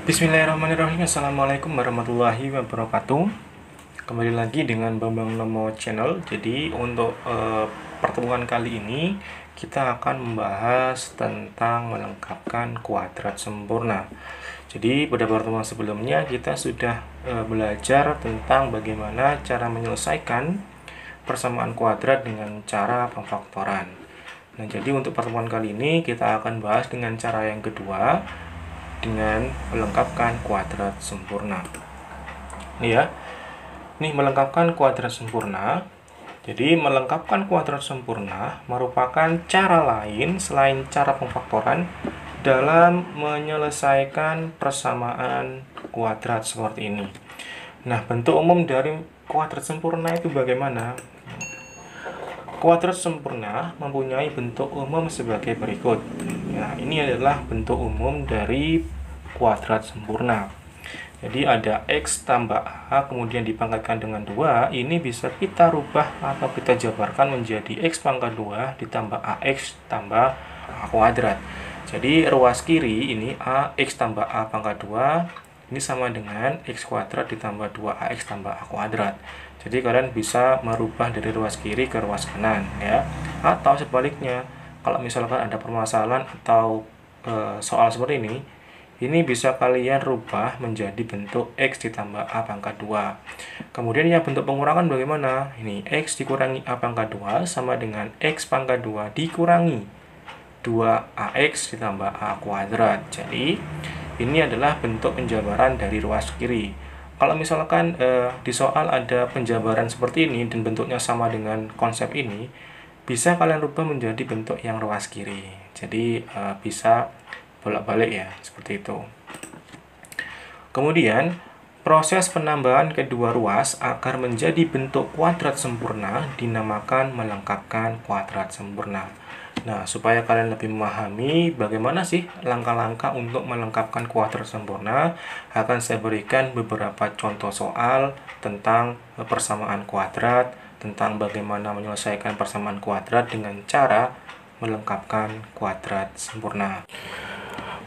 Bismillahirrahmanirrahim. Assalamualaikum warahmatullahi wabarakatuh. Kembali lagi dengan Bambang Nomo Channel. Jadi untuk pertemuan kali ini kita akan membahas tentang melengkapkan kuadrat sempurna. Jadi pada pertemuan sebelumnya kita sudah belajar tentang bagaimana cara menyelesaikan persamaan kuadrat dengan cara pemfaktoran. Nah, jadi untuk pertemuan kali ini kita akan bahas dengan cara yang kedua, dengan melengkapkan kuadrat sempurna. Ini ya, ini melengkapkan kuadrat sempurna. Jadi melengkapkan kuadrat sempurna merupakan cara lain selain cara pemfaktoran dalam menyelesaikan persamaan kuadrat seperti ini. Nah, bentuk umum dari kuadrat sempurna itu bagaimana? Kuadrat sempurna mempunyai bentuk umum sebagai berikut. Nah, ini adalah bentuk umum dari kuadrat sempurna. Jadi ada X tambah A kemudian dipangkatkan dengan 2, ini bisa kita rubah atau kita jabarkan menjadi X pangkat 2 ditambah AX tambah A kuadrat. Jadi ruas kiri ini AX tambah A pangkat 2, ini sama dengan X kuadrat ditambah 2AX tambah A kuadrat. Jadi kalian bisa merubah dari ruas kiri ke ruas kanan ya. Atau sebaliknya, kalau misalkan ada permasalahan atau soal seperti ini bisa kalian rubah menjadi bentuk X ditambah A pangkat 2. Kemudian yang bentuk pengurangan bagaimana? Ini X dikurangi A pangkat 2 sama dengan X pangkat 2 dikurangi 2AX ditambah A kuadrat. Jadi ini adalah bentuk penjabaran dari ruas kiri. Kalau misalkan di soal ada penjabaran seperti ini dan bentuknya sama dengan konsep ini, bisa kalian rubah menjadi bentuk yang ruas kiri. Jadi bisa bolak-balik ya, seperti itu. Kemudian proses penambahan kedua ruas agar menjadi bentuk kuadrat sempurna dinamakan melengkapkan kuadrat sempurna. Nah, supaya kalian lebih memahami bagaimana sih langkah-langkah untuk melengkapkan kuadrat sempurna, akan saya berikan beberapa contoh soal tentang persamaan kuadrat, tentang bagaimana menyelesaikan persamaan kuadrat dengan cara melengkapkan kuadrat sempurna.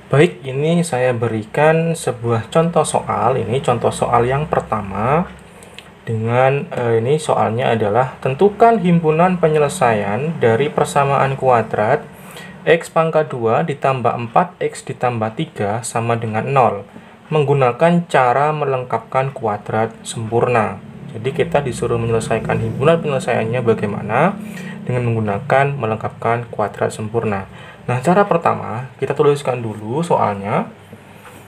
Baik, ini saya berikan sebuah contoh soal. Ini contoh soal yang pertama. Dengan ini soalnya adalah tentukan himpunan penyelesaian dari persamaan kuadrat X pangkat 2 ditambah 4X ditambah 3 sama dengan 0 menggunakan cara melengkapkan kuadrat sempurna. Jadi kita disuruh menyelesaikan himpunan penyelesaiannya bagaimana? Dengan menggunakan melengkapkan kuadrat sempurna. Nah, cara pertama kita tuliskan dulu soalnya.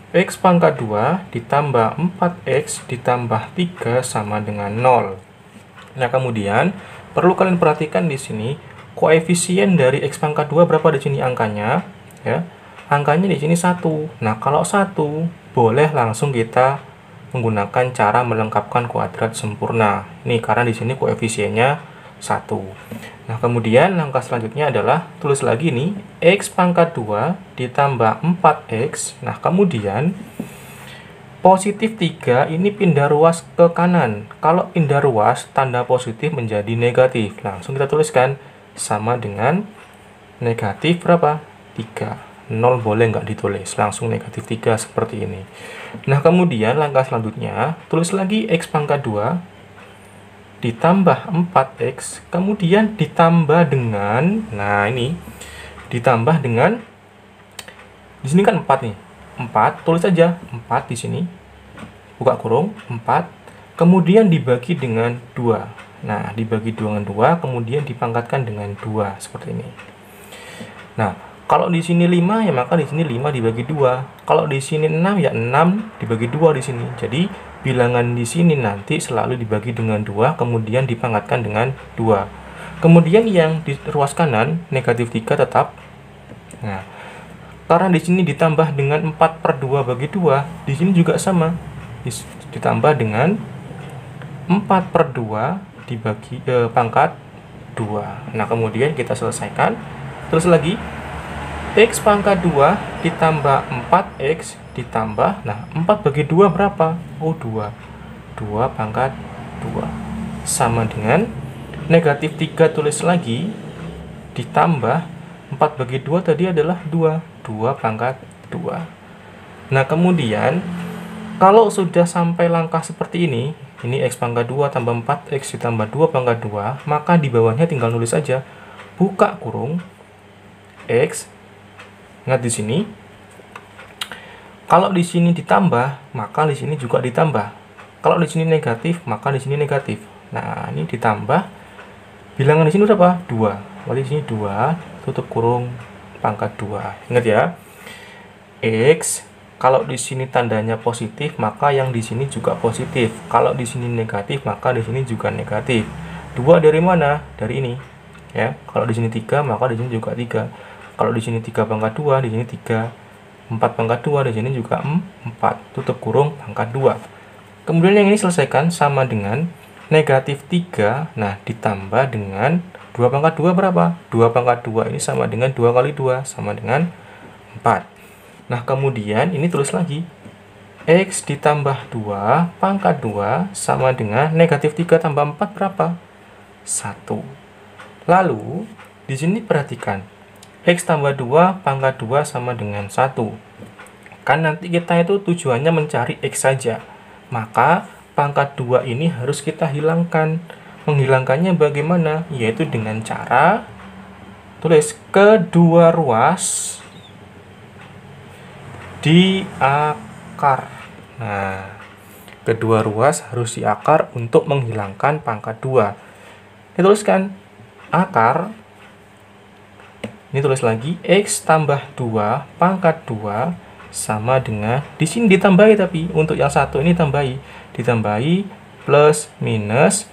X pangkat 2 ditambah 4X ditambah 3 sama dengan 0. Nah, kemudian perlu kalian perhatikan di sini koefisien dari X pangkat 2 berapa di sini angkanya ya. Angkanya di sini 1. Nah, kalau 1 boleh langsung kita menggunakan cara melengkapkan kuadrat sempurna. Ini karena di sini koefisiennya 1. Nah, kemudian langkah selanjutnya adalah tulis lagi nih X pangkat 2 ditambah 4X. Nah, kemudian positif 3 ini pindah ruas ke kanan. Kalau pindah ruas, tanda positif menjadi negatif. Langsung kita tuliskan sama dengan negatif berapa? 3. 0 boleh nggak ditulis, langsung negatif 3 seperti ini. Nah, kemudian langkah selanjutnya tulis lagi X pangkat 2 ditambah 4X, kemudian ditambah dengan, nah ini, ditambah dengan, di sini kan 4 nih, 4, tulis aja 4 di sini, buka kurung, 4, kemudian dibagi dengan 2. Nah, dibagi dengan 2, kemudian dipangkatkan dengan 2, seperti ini. Nah, kalau di sini 5, ya maka di sini 5 dibagi 2. Kalau di sini 6, ya 6 dibagi 2 di sini. Jadi, bilangan di sini nanti selalu dibagi dengan 2, kemudian dipangkatkan dengan 2. Kemudian yang di ruas kanan, negatif 3 tetap. Nah, karena di sini ditambah dengan 4/2 bagi 2, di sini juga sama. Ditambah dengan 4/2 dibagi pangkat 2. Nah, kemudian kita selesaikan. Terus lagi, X pangkat 2 ditambah 4X ditambah, nah 4 bagi 2 berapa? Oh 2. 2 pangkat 2 sama dengan negatif 3 tulis lagi ditambah 4 bagi 2 tadi adalah 2. 2 pangkat 2. Nah, kemudian kalau sudah sampai langkah seperti ini X pangkat 2 tambah 4, X ditambah 2 pangkat 2, maka di bawahnya tinggal nulis aja, buka kurung, X, ingat di sini, kalau di sini ditambah, maka di sini juga ditambah. Kalau di sini negatif, maka di sini negatif. Nah, ini ditambah, bilangan di sini berapa? 2. Berarti di sini 2, tutup kurung, pangkat 2. Ingat ya, X, kalau di sini tandanya positif, maka yang di sini juga positif. Kalau di sini negatif, maka di sini juga negatif. 2 dari mana? Dari ini. Ya, kalau di sini 3, maka di sini juga 3. Kalau di sini 3 pangkat 2, di sini 3. 4 pangkat 2, di sini juga 4. Tutup kurung pangkat 2. Kemudian yang ini selesaikan sama dengan negatif 3. Nah, ditambah dengan 2 pangkat 2 berapa? 2 pangkat 2 ini sama dengan 2 kali 2, sama dengan 4. Nah, kemudian ini tulis lagi, X ditambah 2 pangkat 2 sama dengan negatif 3 tambah 4 berapa? 1. Lalu, di sini perhatikan, X tambah 2 pangkat 2 sama dengan 1. Kan nanti kita itu tujuannya mencari X saja. Maka, pangkat 2 ini harus kita hilangkan. Menghilangkannya bagaimana? Yaitu dengan cara tulis kedua ruas diakar. Nah, kedua ruas harus diakar untuk menghilangkan pangkat 2. Dituliskan akar, ini tulis lagi, X tambah 2 pangkat 2 sama dengan, di sini ditambahi, tapi untuk yang satu ini ditambahi plus minus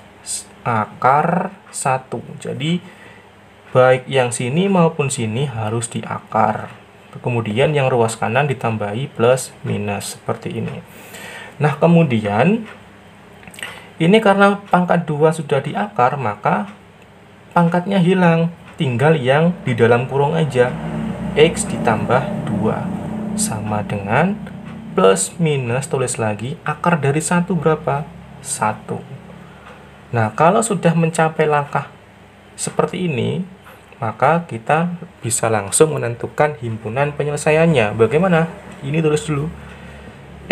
akar 1. Jadi baik yang sini maupun sini harus diakar. Kemudian yang ruas kanan ditambahi plus minus seperti ini. Nah, kemudian ini karena pangkat 2 sudah diakar, maka pangkatnya hilang. Tinggal yang di dalam kurung aja. X ditambah 2 sama dengan plus minus, tulis lagi, akar dari 1 berapa? 1. Nah, kalau sudah mencapai langkah seperti ini, maka kita bisa langsung menentukan himpunan penyelesaiannya. Bagaimana? Ini tulis dulu.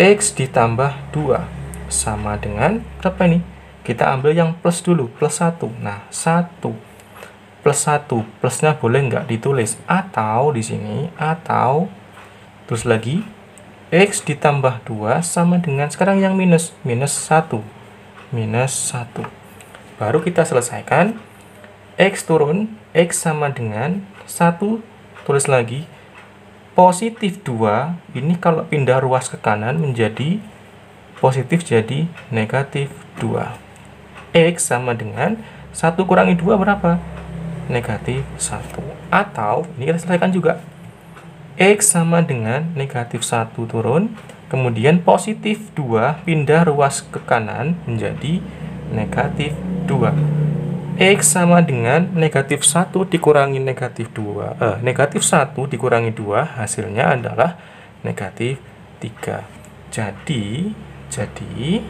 X ditambah 2 sama dengan berapa ini? Kita ambil yang plus dulu, plus 1. Nah, 1 plus 1, plusnya boleh nggak ditulis? Atau di sini, atau terus lagi, X ditambah 2 sama dengan, sekarang yang minus 1. Minus 1. Baru kita selesaikan. X turun, X sama dengan 1, tulis lagi, positif 2, ini kalau pindah ruas ke kanan menjadi positif, jadi negatif 2. X sama dengan 1 kurangi 2 berapa? Negatif 1. Atau, ini kita selesaikan juga, X sama dengan negatif 1 turun, kemudian positif 2 pindah ruas ke kanan menjadi negatif 2. X sama dengan negatif 1 dikurangi negatif 2. Negatif 1 dikurangi 2, hasilnya adalah negatif 3. Jadi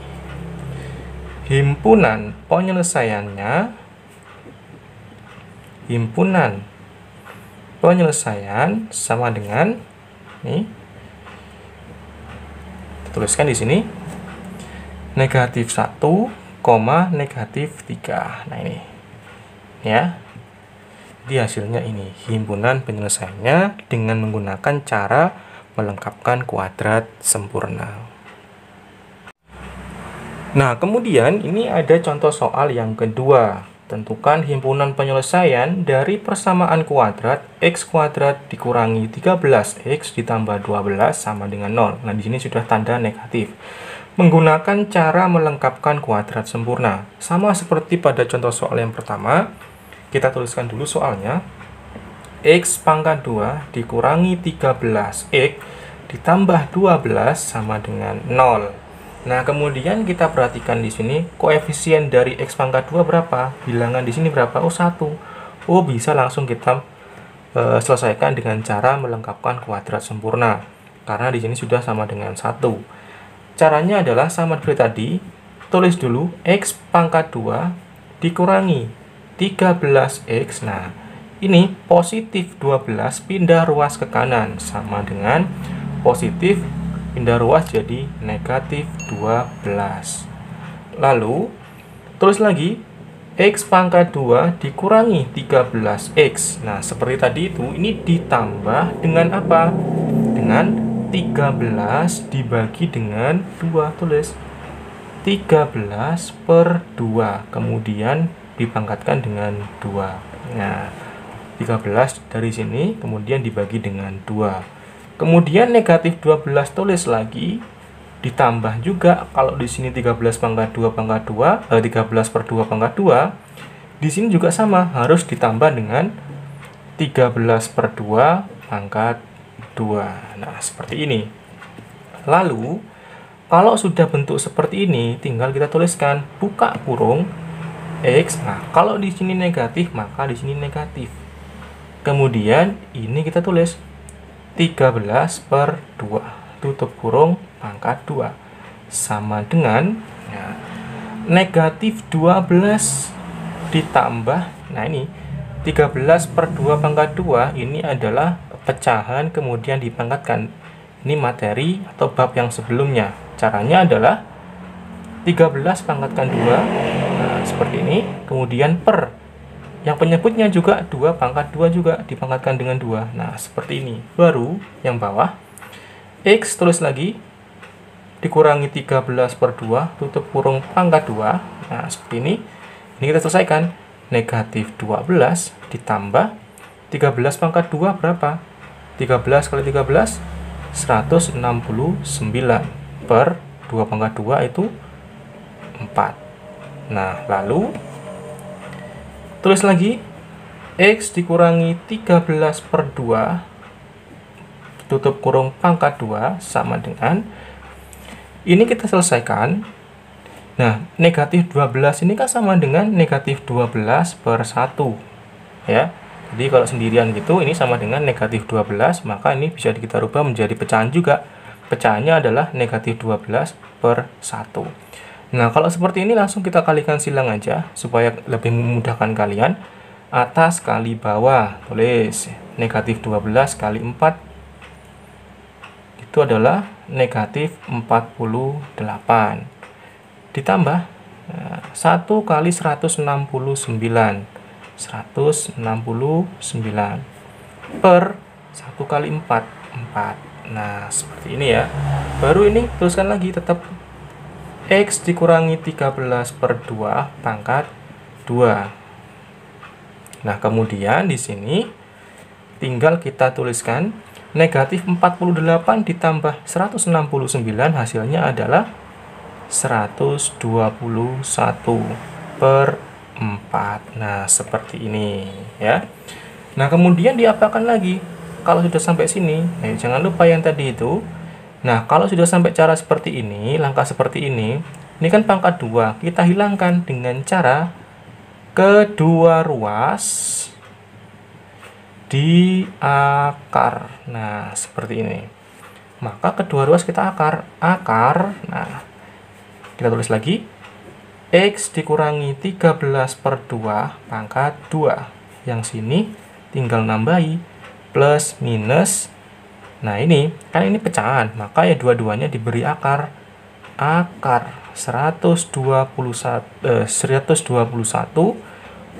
himpunan penyelesaian sama dengan, nih, tuliskan di sini, negatif 1, negatif 3. Nah, ini. Ya, jadi hasilnya ini, himpunan penyelesaiannya dengan menggunakan cara melengkapkan kuadrat sempurna. Nah, kemudian ini ada contoh soal yang kedua. Tentukan himpunan penyelesaian dari persamaan kuadrat X kuadrat dikurangi 13X ditambah 12 sama dengan 0. Nah, di sini sudah tanda negatif. Menggunakan cara melengkapkan kuadrat sempurna. Sama seperti pada contoh soal yang pertama, kita tuliskan dulu soalnya. X pangkat 2 dikurangi 13X ditambah 12 sama dengan 0. Nah, kemudian kita perhatikan di sini, koefisien dari X pangkat 2 berapa? Bilangan di sini berapa? Oh, 1. Oh, bisa langsung kita selesaikan dengan cara melengkapkan kuadrat sempurna. Karena di sini sudah sama dengan 1. Caranya adalah sama seperti tadi, tulis dulu X pangkat 2 dikurangi 13X. Nah, ini positif 12 pindah ruas ke kanan sama dengan positif pindah ruas jadi negatif 12. Lalu, tulis lagi, X pangkat 2 dikurangi 13X. Nah, seperti tadi itu, ini ditambah dengan apa? Dengan 13 dibagi dengan 2. Tulis 13 per 2. Kemudian dipangkatkan dengan 2. Nah, 13 dari sini, kemudian dibagi dengan 2. Kemudian negatif 12 tulis lagi. Ditambah juga, kalau di sini 13 pangkat 2 pangkat 2, 13 per 2 pangkat 2, di sini juga sama, harus ditambah dengan 13 per 2 pangkat 2. Nah, seperti ini. Lalu, kalau sudah bentuk seperti ini, tinggal kita tuliskan buka kurung X. Nah, kalau di sini negatif, maka di sini negatif. Kemudian, ini kita tulis 13 per 2. Tutup kurung pangkat 2 sama dengan ya, negatif 12 ditambah, nah ini 13 per 2 pangkat 2 ini adalah pecahan kemudian dipangkatkan. Ini materi atau bab yang sebelumnya. Caranya adalah 13 pangkatkan 2, nah seperti ini, kemudian per yang penyebutnya juga 2 pangkat 2 juga dipangkatkan dengan 2. Nah seperti ini. Baru yang bawah X tulis lagi, dikurangi 13 per 2, tutup kurung pangkat 2. Nah, seperti ini. Ini kita selesaikan. Negatif 12 ditambah 13 pangkat 2 berapa? 13 kali 13, 169 per 2 pangkat 2 itu 4. Nah, lalu tulis lagi, X dikurangi 13 per 2, tutup kurung pangkat 2 sama dengan ini kita selesaikan. Nah, negatif 12 ini kan sama dengan negatif 12 per 1 ya. Jadi kalau sendirian gitu ini sama dengan negatif 12, maka ini bisa kita rubah menjadi pecahan juga. Pecahannya adalah negatif 12 per 1. Nah, kalau seperti ini langsung kita kalikan silang aja supaya lebih memudahkan kalian. Atas kali bawah, tulis negatif 12 kali 4 itu adalah negatif 48 ditambah 1 kali 169 per 1 kali 4 4. Nah seperti ini ya. Baru ini tuliskan lagi tetap X dikurangi 13 per 2 pangkat 2. Nah kemudian di sini tinggal kita tuliskan negatif 48 ditambah 169 hasilnya adalah 121 per 4. Nah, seperti ini ya. Nah, kemudian diapakan lagi? Kalau sudah sampai sini, jangan lupa yang tadi itu. Nah, kalau sudah sampai cara seperti ini, langkah seperti ini kan pangkat 2. Kita hilangkan dengan cara kedua ruas di akar. Nah, seperti ini. Maka kedua ruas kita akar. Nah, kita tulis lagi. X dikurangi 13 per 2 pangkat 2. Yang sini tinggal nambahi. Plus, minus. Nah, ini. Kan ini pecahan. Maka ya dua-duanya diberi akar. Akar 121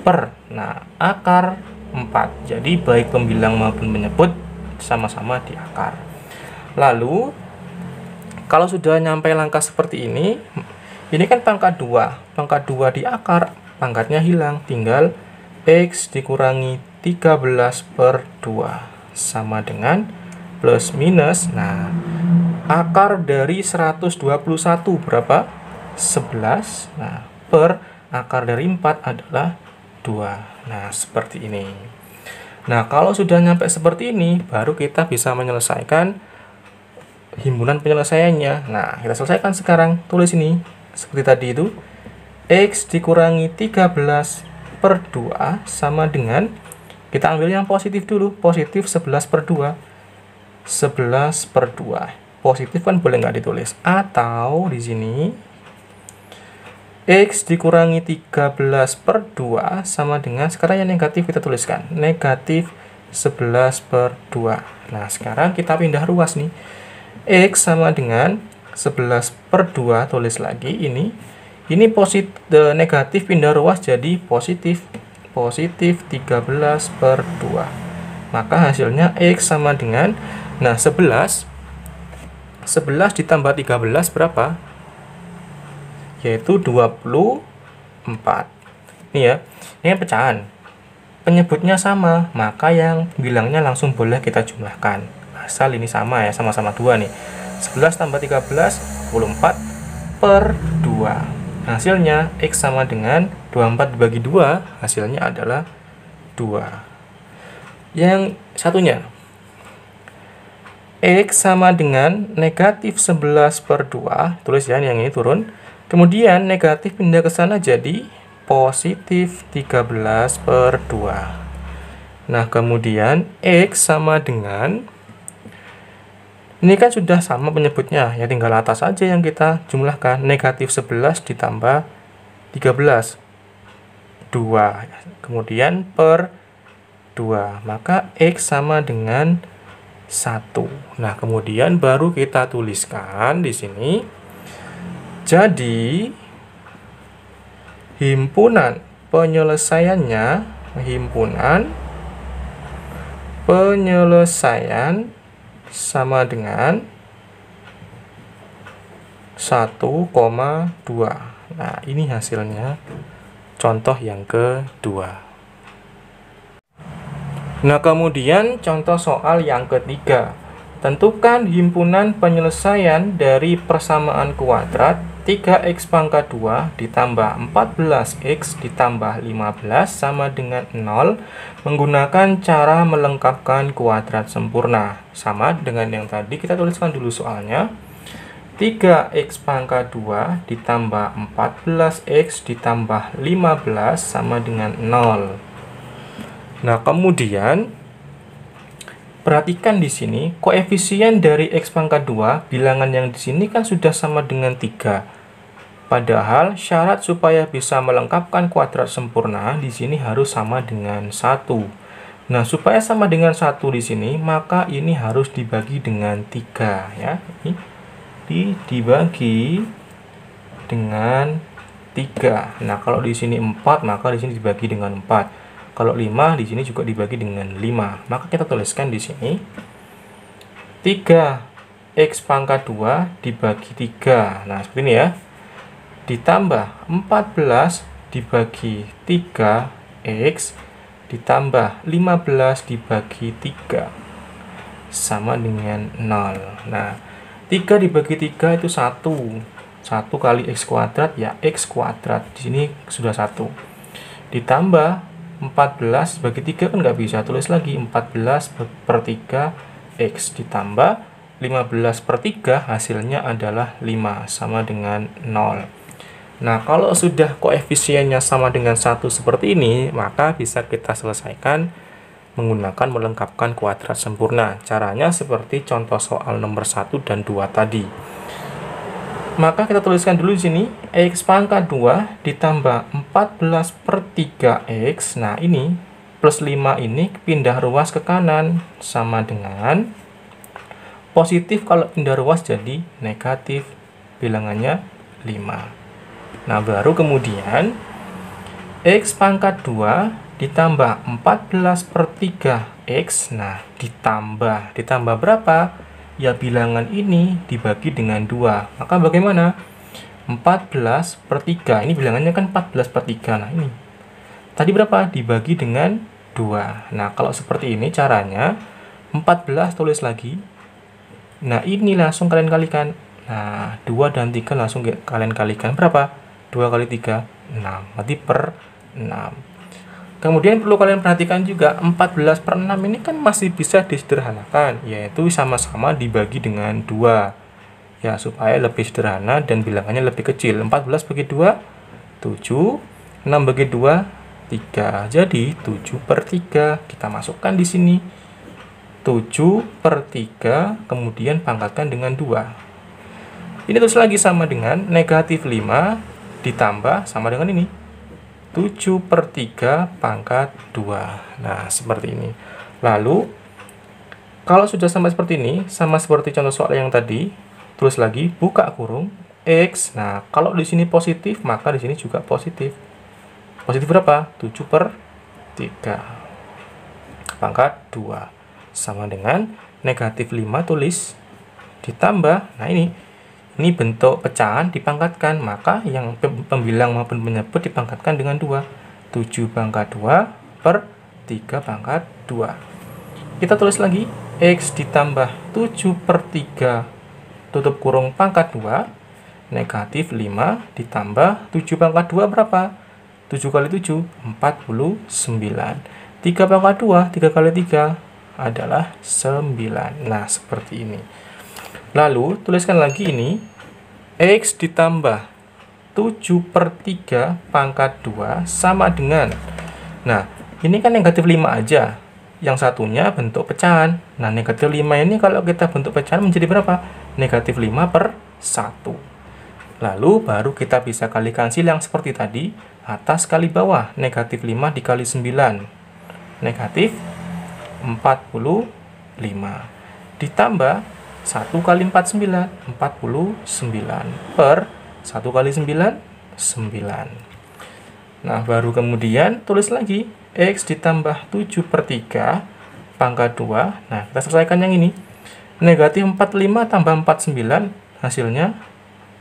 per. Nah, akar 4. Jadi baik pembilang maupun penyebut sama-sama di akar. Lalu kalau sudah nyampe langkah seperti ini kan pangkat 2. Pangkat 2 di akar, pangkatnya hilang. Tinggal X dikurangi 13 per 2 sama dengan plus minus. Nah, akar dari 121 berapa? 11. Nah, per akar dari 4 adalah 2. Nah, seperti ini. Nah, kalau sudah nyampe seperti ini, baru kita bisa menyelesaikan himpunan penyelesaiannya. Nah, kita selesaikan sekarang. Tulis ini, seperti tadi itu. X dikurangi 13 per 2 sama dengan, kita ambil yang positif dulu. Positif 11 per 2. 11 per 2. Positif kan boleh nggak ditulis. Atau di sini, X dikurangi 13 per 2 sama dengan, sekarang yang negatif kita tuliskan. Negatif 11 per 2. Nah, sekarang kita pindah ruas nih. X sama dengan 11 per 2, tulis lagi ini negatif pindah ruas jadi positif 13 per 2. Maka hasilnya X sama dengan, nah 11 ditambah 13 berapa? Yaitu 24. Ini ya, ini pecahan. Penyebutnya sama, maka yang bilangnya langsung boleh kita jumlahkan. Asal ini sama ya, sama-sama 2 nih. 11 tambah 13, 24 per 2. Hasilnya X sama dengan 24 dibagi 2, hasilnya adalah 2. Yang satunya, X sama dengan negatif 11 per 2, tulis ya, yang ini turun. Kemudian negatif pindah ke sana jadi positif 13 per 2. Nah, kemudian X sama dengan, ini kan sudah sama penyebutnya, ya tinggal atas saja yang kita jumlahkan. Negatif 11 ditambah 13, 2. Kemudian per 2. Maka X sama dengan 1. Nah, kemudian baru kita tuliskan di sini. Jadi, himpunan penyelesaian sama dengan 1,2. Nah, ini hasilnya contoh yang kedua. Nah, kemudian contoh soal yang ketiga. Tentukan himpunan penyelesaian dari persamaan kuadrat 3x pangkat 2 ditambah 14x ditambah 15 sama dengan 0 menggunakan cara melengkapkan kuadrat sempurna. Sama dengan yang tadi, kita tuliskan dulu soalnya. 3x pangkat 2 ditambah 14x ditambah 15 sama dengan 0. Nah, kemudian perhatikan di sini, koefisien dari x pangkat 2, bilangan yang di sini kan sudah sama dengan 3. Padahal syarat supaya bisa melengkapkan kuadrat sempurna di sini harus sama dengan 1. Nah, supaya sama dengan 1 di sini, maka ini harus dibagi dengan 3 ya. Ini dibagi dengan 3. Nah, kalau di sini 4, maka di sini dibagi dengan 4. Kalau 5 di sini juga dibagi dengan 5. Maka kita tuliskan di sini 3x pangkat 2 dibagi 3. Nah, seperti ini ya. Ditambah 14 dibagi 3x ditambah 15 dibagi 3 sama dengan 0. Nah, 3 dibagi 3 itu 1. 1 kali x kuadrat ya x kuadrat. Di sini sudah 1. Ditambah 14 bagi 3 kan nggak bisa, tulis lagi 14 per 3 x ditambah 15 per 3, hasilnya adalah 5 sama dengan 0. Nah, kalau sudah koefisiennya sama dengan 1 seperti ini, maka bisa kita selesaikan menggunakan melengkapkan kuadrat sempurna. Caranya seperti contoh soal nomor 1 dan 2 tadi. Maka kita tuliskan dulu di sini, x pangkat 2 ditambah 14 per 3x. Nah, ini plus 5 ini pindah ruas ke kanan, sama dengan positif kalau pindah ruas jadi negatif, bilangannya 5. Nah, baru kemudian x pangkat 2 ditambah 14 per 3x. Nah, ditambah berapa? Ya, bilangan ini dibagi dengan 2. Maka bagaimana? 14 per 3. Ini bilangannya kan 14 per 3. Nah, ini. Tadi berapa? Dibagi dengan 2. Nah, kalau seperti ini caranya, 14 tulis lagi. Nah, ini langsung kalian kalikan. Nah, 2 dan 3 langsung kalian kalikan. Berapa? 2 kali 3, 6. Berarti per 6. Kemudian perlu kalian perhatikan juga, 14 per 6 ini kan masih bisa disederhanakan, yaitu sama-sama dibagi dengan 2. Ya, supaya lebih sederhana dan bilangannya lebih kecil. 14 bagi 2, 7. 6 bagi 2, 3. Jadi, 7 per 3. Kita masukkan di sini. 7 per 3, kemudian pangkatkan dengan 2. Ini terus lagi sama dengan negatif 5 ditambah sama dengan ini 7 per 3 pangkat 2. Nah, seperti ini. Lalu Kalau sudah sampai seperti ini, sama seperti contoh soal yang tadi, tulis lagi, buka kurung, X. Nah, kalau di sini positif, maka di sini juga positif. Positif berapa? 7/3. Pangkat 2. Sama dengan negatif 5 tulis, ditambah, nah ini bentuk pecahan dipangkatkan, maka yang pembilang maupun penyebut dipangkatkan dengan 2. 7/2/3/2. Kita tulis lagi, X ditambah 7/3 tutup kurung pangkat 2, negatif 5 ditambah 7/2 berapa? 7 kali 7, 49. 3/2, 3 kali 3 adalah 9. Nah, seperti ini. Lalu, tuliskan lagi ini, X ditambah 7/3 pangkat 2 sama dengan, nah, ini kan negatif 5 aja. Yang satunya bentuk pecahan. Nah, negatif 5 ini kalau kita bentuk pecahan menjadi berapa? Negatif 5/1. Lalu, baru kita bisa kalikan silang seperti tadi. Atas kali bawah. Negatif 5 dikali 9. Negatif 45. Ditambah 1 kali 4, 9. 49. Per 1 kali 9, 9. Nah, baru kemudian tulis lagi. X ditambah 7/3 pangkat 2. Nah, kita selesaikan yang ini. Negatif 45 tambah 49, hasilnya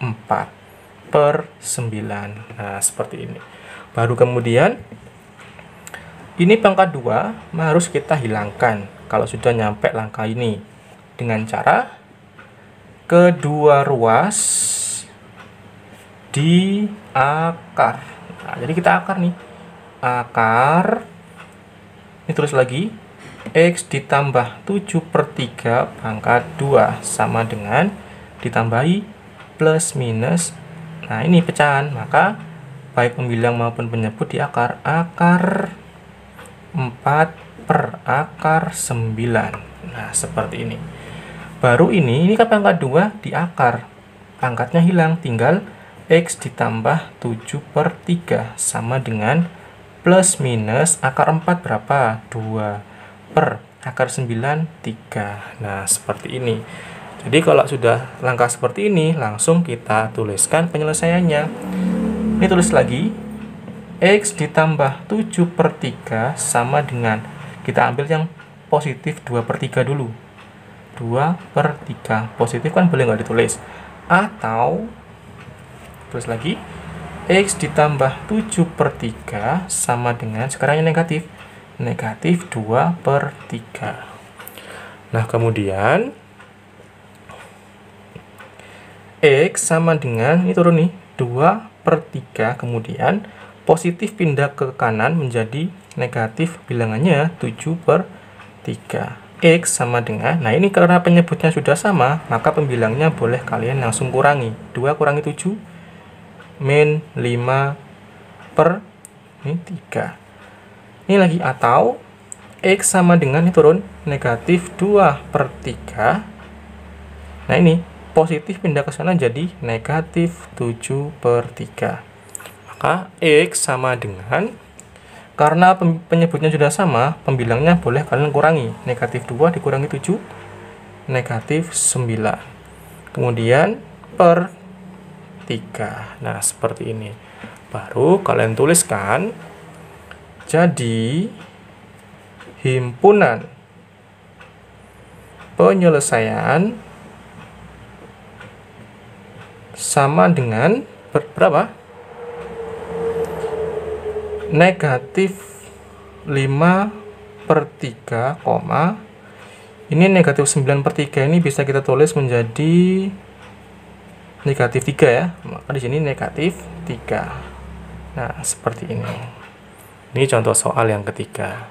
4/9. Nah, seperti ini. Baru kemudian, ini pangkat 2 harus kita hilangkan kalau sudah nyampe langkah ini. Dengan cara kedua ruas di akar. Nah, jadi kita akar nih. Akar, ini tulis lagi, X ditambah 7/3 pangkat 2 sama dengan ditambahi plus minus. Nah, ini pecahan, maka baik pembilang maupun penyebut di akar. Akar 4/9. Nah, seperti ini. Baru ini kan pangkat 2 di akar. Pangkatnya hilang, tinggal X ditambah 7/3 sama dengan plus minus akar 4 berapa? 2 per akar 9, 3. Nah, seperti ini. Jadi kalau sudah langkah seperti ini, langsung kita tuliskan penyelesaiannya. Ini tulis lagi, X ditambah 7/3 sama dengan, kita ambil yang positif 2/3 dulu. 2/3. Positif kan boleh nggak ditulis. Atau, tulis lagi, X ditambah 7/3 sama dengan, sekarang yang negatif. Negatif 2/3. Nah, kemudian X sama dengan, ini turun nih, 2/3. Kemudian positif pindah ke kanan menjadi negatif, bilangannya 7/3. X sama dengan, nah ini karena penyebutnya sudah sama, maka pembilangnya boleh kalian langsung kurangi. 2 kurangi 7, min 5/3. Ini lagi, atau X sama dengan, ini turun, negatif 2/3. Nah, ini positif pindah ke sana jadi negatif 7/3. Maka X sama dengan, karena penyebutnya sudah sama, pembilangnya boleh kalian kurangi. Negatif 2 dikurangi 7, negatif 9. Kemudian per 3. Nah, seperti ini. Baru kalian tuliskan, jadi himpunan penyelesaian sama dengan berapa? Negatif 5/3, ini negatif 9/3, ini bisa kita tulis menjadi negatif 3 ya. Maka di sini negatif 3. Nah, seperti ini. Ini contoh soal yang ketiga.